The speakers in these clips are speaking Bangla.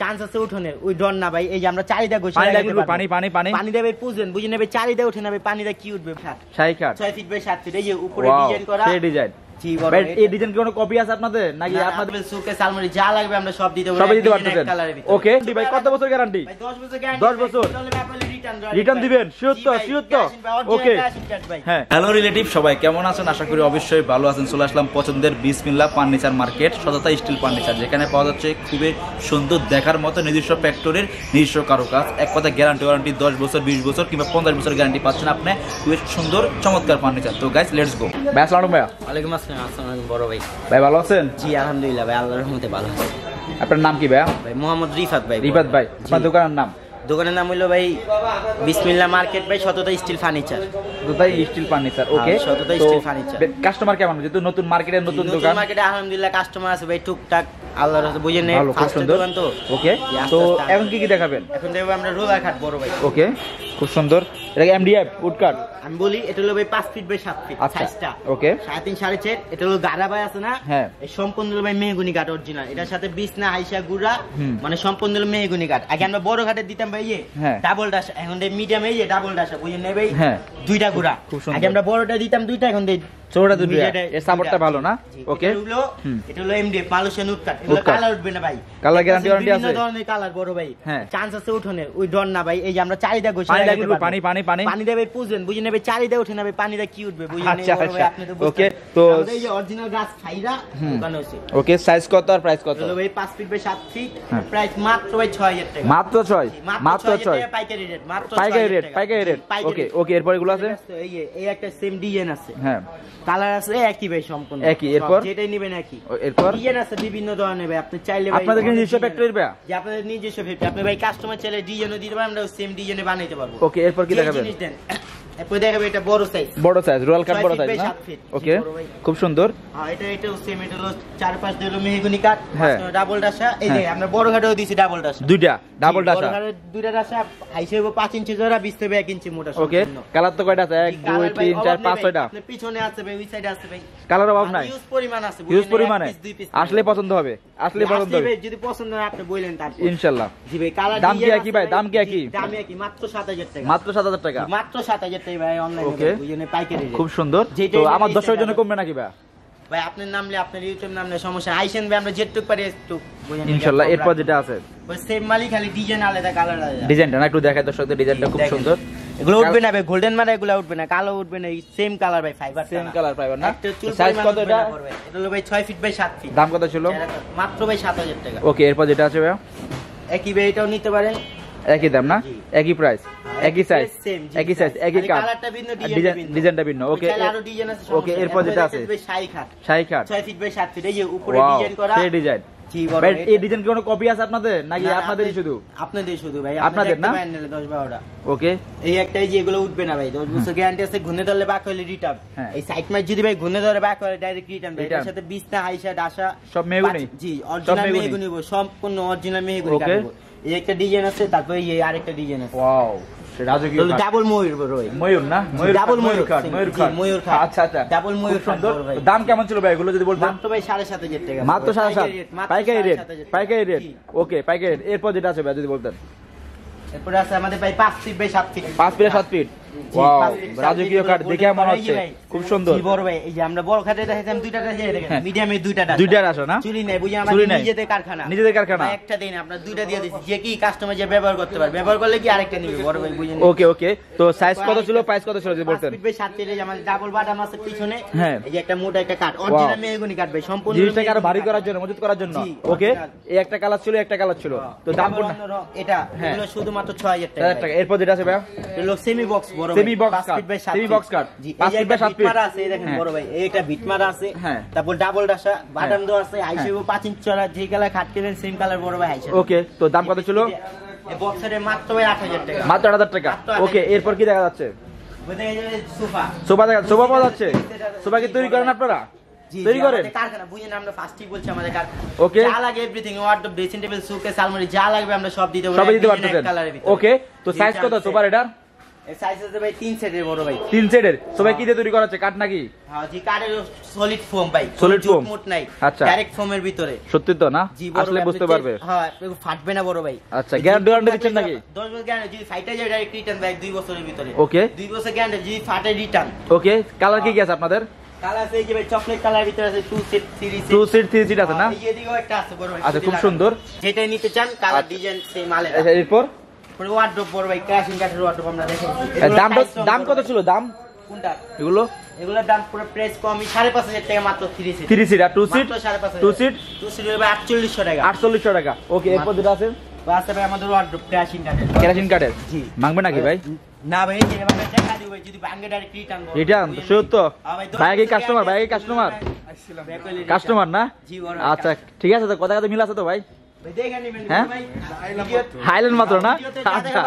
চান্স আছে উঠোনের ওই ডর না ভাই। এই যে আমরা চারিদা গোছ পানি পানি পানি পানি দেবে বুঝেন বুঝে নেবে চারিদা উঠে নেবে পানিটা কি উঠবে 6 ফিট বাই 7 ফিট। এই যে উপরে ডিজাইন করা সেই ডিজাইন। ভাই এই ডিজাইন কি কোনো কপি আছে আপনাদের নাকি আপনাদের সুকেস আলমারি যা লাগবে আমরা সব দিতে সব দিতে পারতেছেন? ওকে ভাই কত বছর গ্যারান্টি? ভাই 10 বছর গ্যারান্টি। 10 বছর রিটার্ন দিবেন? শিওর? ওকে হ্যাঁ। হ্যালো রিলেটিভ, সবাই কেমন আছেন? আশা করি অবশ্যই ভালো আছেন। চলে আসলাম পছন্দের বিসমিল্লাহ ফার্নিচার মার্কেট, সততা স্টিল ফার্নিচার, যেখানে পাওয়া যাচ্ছে খুবই সুন্দর দেখার মতো নিজস্ব ফ্যাক্টরির নিজস্ব কারুকাজ। এক কথা ওয়ারেন্টি 10 বছর 20 বছর কিংবা 15 বছর গ্যারান্টি পাচ্ছেন আপনি খুবই সুন্দর চমৎকার ফার্নিচার। তো গাইস লেটস গো। ভাই আসসালামু আলাইকুম। ওয়ালাইকুম আসসালাম। আসসালামু আলাইকুম বড় ভাই। ভাই ভালো আছেন? জি আলহামদুলিল্লাহ ভাই, আল্লাহর রহমতে ভালো আছি। আপনার নাম কি ভাই? ভাই মোহাম্মদ রিফাত ভাই। রিফাত ভাই, আপনার দোকানের নাম? দোকানের নাম হলো ভাই বিসমিল্লাহ মার্কেট ভাই, সততা স্টিল ফার্নিচার। সততা স্টিল ফার্নিচার, ওকে। সততা স্টিল ফার্নিচার। কাস্টমার কেমন? যেহেতু নতুন মার্কেটে নতুন দোকান, মার্কেটে আলহামদুলিল্লাহ কাস্টমার আছে ভাই টুকটাক, আল্লাহর রহমতে বুঝে নেই। খুব সুন্দর দোকান তো, ওকে। তো এখন কি কি দেখাবেন? এখন দেখব আমরা রোলার কাট বড় ভাই, ওকে। খুব সুন্দর। এটা এমডিএফ উড কাট? আমি বলি এটা হলো ভাই 5 ফিট বাই 7 ফিট সাইজটা, ওকে। 3.5 4.5। এটা হলো গাড়া ভাই আছে না, হ্যাঁ, এই সম্পূর্ণ হলো ভাই মেহগনি কাঠ অরিজিনাল। এটার সাথে বিছনা আইসা গুড়া মানে সম্পূর্ণ হলো মেহগনি কাঠ। আগে আমরা বড় কাঠে দিতাম ভাই ডাবল ডাস, এখন মিডিয়াম এই যে ডাবল ডাস বুঝেন না ভাই, দুইটা গুড়া। আগে আমরা বড়টা দিতাম দুইটা, এখন দেই ছোটটা দুইটা। এর সাপোর্টটা ভালো না, ওকে। এটা হলো এমডিএফ মালয়েশিয়ান উড কাঠ। এগুলো কালার উঠবে না ভাই, কালার গ্যারান্টি ওয়ারেন্টি আছে। বিভিন্ন ধরনের কালার বড় ভাই, চান্স আছে উঠোনের ওই ডর না ভাই। এই যে আমরা চারিদা গোছ পানি পানি পানি পানি দেবে বুঝেন বুঝে নেবে চারিদা উঠে নেবে পানিটা কি উঠবে বুঝেন। আচ্ছা আপনি তো বুঝতে, ওকে। তো এই যে অরিজিনাল গাছ ফাইরা দোকানে আছে, ওকে। সাইজ কত আর প্রাইস কত? হলো ভাই 5 ফিট বাই 7 ফিট, প্রাইস মাত্র ভাই 6000 টাকা। মাত্র 6? মাত্র 6 পাইকারি রেট, মাত্র পাইকারি রেট, ওকে ওকে। এরপর এগুলো আছে, এই যে এই একটা সেম ডিজাইন আছে, হ্যাঁ, কালার আছে একই ভাই, সম্পূর্ণ একই। এরপর যেটাই নেবেন একই। এরপর ডিজাইন আছে বিভিন্ন ধরনের ভাই, আপনি চাইলে ভাই আপনাদের নিজস্ব ফ্যাক্টরি ভাই, যে আপনাদের নিজস্ব ফ্যাক্টরি, আপনি ভাই কাস্টমার চাইলে ডিজাইনও দিতে পারেন, আমরা সেম ডিজাইনে বানাইতে পারবো, ওকে। এরপর কি দেখাবেন? এরপর দেখাবে এটা বড় সাইজ, রয়্যাল কাট বড় সাইজ না, ওকে। খুব সুন্দর। হ্যাঁ এটা সেম, এটা হলো 4-5 দিলো মেহগনি কাট, ডাবল ডাসা। এই যে আমরা বড় ঘাটেও দিছি ডাবল ডাসা, দুইটা ডাবল ডাসা, দুইটা ডাসা আইছে 5 ইঞ্চি জোড়া, 20 থেকে 1 ইঞ্চি মোটা, ওকে। কালার তো কয়টা আছে? 1 2 3 4 5 6টা। আপনি পিছনে আছে ভাই, ওই সাইডে আছে ভাই, কালার অভাব নাই, ইউজ পরিমাণ আছে, ইউজ পরিমাণে আসলে পছন্দ হবে, আসলে পছন্দ হবে। যদি পছন্দ হয় আপনি বলেন তারপর ইনশাআল্লাহ। জি ভাই, কালার দাম কি একই ভাই? দাম কি একই? দাম একই, মাত্র 7000 টাকা। মাত্র 7000 টাকা, মাত্র 7000 টাকা ভাই, অনলাইনে ওকে। বুঝেন পাইকারি রেট, খুব সুন্দর। তো আমার দর্শকের জন্য কমবে নাকি ভাই? ভাই আপনার নামলে আপনার ইউটিউব নামলে সমস্যা আইছেন ভাই, আমরা যেটুক পারি একটু বুঝেন ইনশাআল্লাহ। এরপর যেটা আছে ওই সেম মালি, খালি ডিজাইন আলাদা, কালার আলাদা। ডিজাইনটা না একটু দেখায় দর্শকদের, ডিজাইনটা খুব সুন্দর। এগুলো উঠবে না ভাই, গোল্ডেন মারা এগুলো উঠবে না, কালো উঠবে না, এই সেম কালার ভাই, ফাইবার সেম কালার ফাইবার না। সাইজ কত এটা? এটা হলো ভাই 6 ফিট বাই 7 ফিট। দাম কত ছিল? মাত্র ভাই 7000 টাকা, ওকে। এরপর যেটা আছে ভাই একই ভাই, এটাও নিতে পারেন, একই দাম না, একই প্রাইস, একই সাইজ, একই সাইজ, একই কাট, কালারটা ভিন্ন, ডিজাইনটা ভিন্ন, ওকে। আরো ডিজাইন আছে, ওকে। এরপর যেটা আছে শাই খাট 6 ফিট বাই 7 ফিট। এই যে উপরে ডিজাইন করা, সেই ডিজাইন। ভাই এই ডিজাইন কি কোনো কপি আছে আপনাদের নাকি আপনাদেরই শুধু? আপনাদের শুধু ভাই, আপনাদের না, 10-12টা, ওকে। এই একটাই যে এগুলো উঠবে না ভাই, 10 বছর গ্যারান্টি আছে, ঘুনে ধরলে বাক হলে রিটার্ন। এই সাইড মাইট যদি ভাই ঘুনে ধরে বাক হলে ডাইরেক্ট রিটার্ন ভাই। এর সাথে বিছনা হাইসা ডাসা সব মেহগনি, জি অরিজিনাল মেহগনি, সম্পূর্ণ অরিজিনাল মেহগনি কাটবো। এই একটা ডিজাইন আছে, তারপর এই আরেকটা ডিজাইন আছে, ওয়াও, রাজকীয় ডাবল ময়ূর ভাই, ময়ূর না, ময়ূর ডাবল ময়ূর কাট, ময়ূর কাট, আচ্ছা আচ্ছা, ডাবল ময়ূর সুন্দর। দাম কেমন ছিল ভাই এগুলো যদি বলতেন? মাত্র ভাই 7500 টাকা, মাত্র 7500, পাইকারি রেট, পাইকারি রেট, ওকে পাইকারি রেট। এরপর যেটা আছে ভাই যদি বলতেন? এরপর আছে আমাদের ভাই 5 feet by 7 feet, 5 feet 7 feet, wow, রাজকীয় কাট দেখে মনে হচ্ছে খুব সুন্দর। জি বড় ভাই, এই যে আমরা বড় খাটে দেখাইতাম দুইটা আছে, দেখেন মিডিয়ামে দুইটা আছে না, চুরি নাই বুঝি, আমাদের নিজেদের কারখানা, একটা দিন আপনারা দুইটা দিয়ে দিছি, যে কি কাস্টমার যে ব্যবহার করতে পারে, ব্যবহার করলে কি আরেকটা নিবে বড় ভাই বুঝেন। ওকে ওকে। তো সাইজ কত ছিল, প্রাইস কত ছিল যদি বলতেন? 5 ফিট বাই 7 ফিট, আমাদের ডাবল বাটাম আছে পিছনে, এই যে একটা মোটা একটা কাট, অরিজিনাল মেহগনি কাট ভাই, সম্পূর্ণ জিনিসটাকে আরো ভারী করার জন্য, মজবুত করার জন্য, ওকে। এই একটা কালার ছিল, একটা কালার ছিল, তো দাম কোন এটা? এগুলো শুধুমাত্র 6000 টাকা। এরপর যেটা আছে ভাই এগুলো সেমি বক্স বড় ভাই, semi box cut, semi box cut, 5 feet by 7 feet আছে, এই দেখেন বড় ভাই, এই একটা বিট মারা আছে, তারপর ডাবল ডাসা বাটাম দেওয়া আছে, আইসেও 5 ইঞ্চি চড়া, যে কালার খাট কিনেন সেম কালার বড় ভাই আইসে, ওকে। তো দাম কত ছিল? এই বক্সের মাত্র ভাই 8000 টাকা, মাত্র 8000 টাকা, ওকে। এরপর কি দেখা যাচ্ছে? সোফা, সোফা পাওয়া যাচ্ছে। সোফা কি তৈরি করেন আপনারা? তৈরি করেন? কারখানা বুঝেন, আমরা ফার্স্টই বলছি আমাদের কারখানা, ওকে। যা লাগে এভরিথিং, ওয়ার্ডরোব, ড্রেসিং টেবিল, সুকেস আলমারি যা লাগবে আমরা সব দিতে পারবেন, ওকে। তো সাইজ কত সোফার এটা? এর সাইজ আছে ভাই 3 সেটের বড় ভাই 3 সেটের সবাই কি দিয়ে তৈরি করা আছে কাঠ নাকি হ্যাঁ জি কাঠের সলিড ফোম ভাই সলিড ফোম মোট নাই আচ্ছা ডাইরেক্ট ফোমের ভিতরে সত্যি তো না আসলে বুঝতে পারবে হ্যাঁ ফাটবে না বড় ভাই আচ্ছা গ্যারান্টি দিচ্ছেন নাকি 10 বছর গ্যারান্টি যদি ফাইটা যায় ডাইরেক্ট রিটার্ন ভাই 2 বছরের ভিতরে ওকে 2 বছর গ্যারান্টি যদি ফাটে রিটার্ন ওকে কালার কি কি আছে আপনাদের কালার আছে এই যে ভাই চকলেট কালার ভিতরে আছে 2 সেট 3 সেট 2 সেট 3 সেট আছে না এই যে দিকেও একটা আছে বড় ভাই আচ্ছা খুব সুন্দর যেটা নিতে চান কালার ডিজাইন সেই মালে আচ্ছা এরপর পরে ওয়ার্ডরোব বড় ভাই ক্যাশিং কাঠের ওয়ার্ডরোব আমরা দেখাচ্ছি দাম কত ছিল দাম কোনটা এগুলো এগুলোর দাম পুরো প্রাইস কমই 5,500 টাকা মাত্র 3 সেট 3 সেট আর 2 সেট 2 সেট 2 সেট হবে 4800 টাকা 4800 টাকা ওকে এরপর যেটা আছে বাস ভাই আমাদের ওয়ার্ডরোব ক্যাশিং কাঠের জি মাংবে নাকি ভাই না ভাই এই যে এভাবে দেখা দিই ভাই যদি ভাঙে ডাইরেক্ট রিটার্ন সত্য ভাই কি কাস্টমার না আচ্ছা ঠিক আছে তো কথা কথা মিল আছে তো ভাই হ্যাঁ হাইল্যান্ড মাত্র না আচ্ছা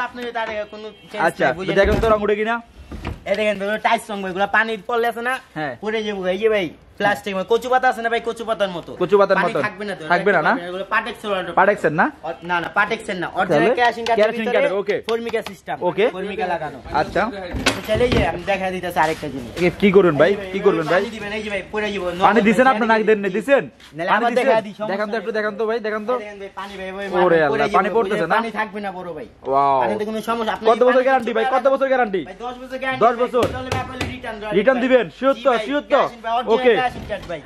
আচ্ছা দেখেন তো রং উঠে কিনা এই দেখেন টাইস রং এগুলো পানি পড়লে আছে না পড়ে যাবো এই যে ভাই প্লাস্টিক কচু পাতা আছে না ভাই কচু পাতার মতো থাকবে না এগুলো পাটেক্সের না না পাটেক্সের না অরিজিনাল ক্যাশিং কাঠের ওকে ফর্মিকা সিস্টেম ওকে ফর্মিকা লাগানো আচ্ছা চলে যে আমি দেখা দিতেছি আরেকটা জিনিস কি করবেন ভাই পানি দিবেন এই যে ভাই পড়ে যাবো পানি দিবেন আপনি নাকি দেন না দিবেন পানি দেখা দিই দেখেন তো একটু দেখেন তো ভাই দেখেন তো পানি ভাই ওরে আল্লাহ পানি পড়তেছে না পানি থাকবে না বড় ভাই ওয়াও পানিতে কোনো সমস্যা আপনি কত বছর গ্যারান্টি ভাই কত বছর গ্যারান্টি ভাই 10 বছর গ্যারান্টি 10 বছর তাহলে আপনি রিটার্ন দিবেন শিওর তো ওকে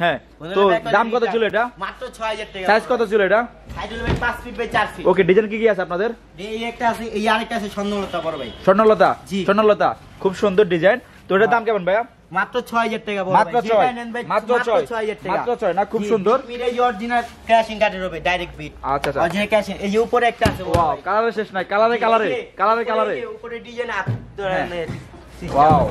হ্যাঁ তো দাম কত ছিল এটা মাত্র 6000 টাকা সাইজ কত ছিল এটা সাইজ হলো ভাই 5 feet by 4 feet okay design কি কি আছে আপনাদের এই একটা আছে এই আরেকটা আছে স্বর্ণলতা বড় ভাই স্বর্ণলতা খুব সুন্দর ডিজাইন তো এটার দাম কেমন ভাইয়া মাত্র 6000 টাকা বড় মাত্র 6 মাত্র 6 না খুব সুন্দর এই অরিজিনাল ক্যাশিং কাঠের হবে ডাইরেক্ট বিট আচ্ছা আচ্ছা অরিজিনাল ক্যাশিং এই যে উপরে একটা আছে ওয়াও কালারে শেষ নাই কালারে উপরে ডিজাইন আপ ধরনের ওয়াও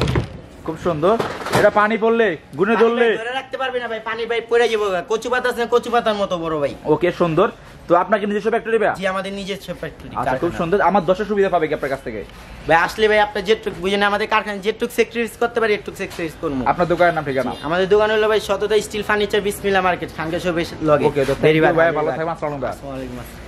খুব সুন্দর এটা পানি পড়লে গুনে ধরলে ধরে রাখতে পারবে না ভাই পানি ভাই পড়ে যাবে কচু পাতা আছে কচু পাতার মতো বড় ভাই ওকে সুন্দর তো আপনাকে নিজস্ব ফ্যাক্টরি ভাই জি আমাদের নিজস্ব ফ্যাক্টরি আচ্ছা খুব সুন্দর আমার 10 সুবিধা পাবে কি আপনার কাছ থেকে ভাই আসলে ভাই আপনি যেটুক বুঝেন আমাদের কারখানা যেটুক সেক্টরিজ করতে পারি একটু সেক্টরিজ করব আপনার দোকানের নাম ঠিকানা আমাদের দোকান হলো ভাই সততা স্টিল ফার্নিচার বিসমিল্লাহ মার্কেট খানকা শোবেশ লগে ওকে তো থ্যাংক ইউ ভাই ভালো থাকবেন আসসালামু আলাইকুম।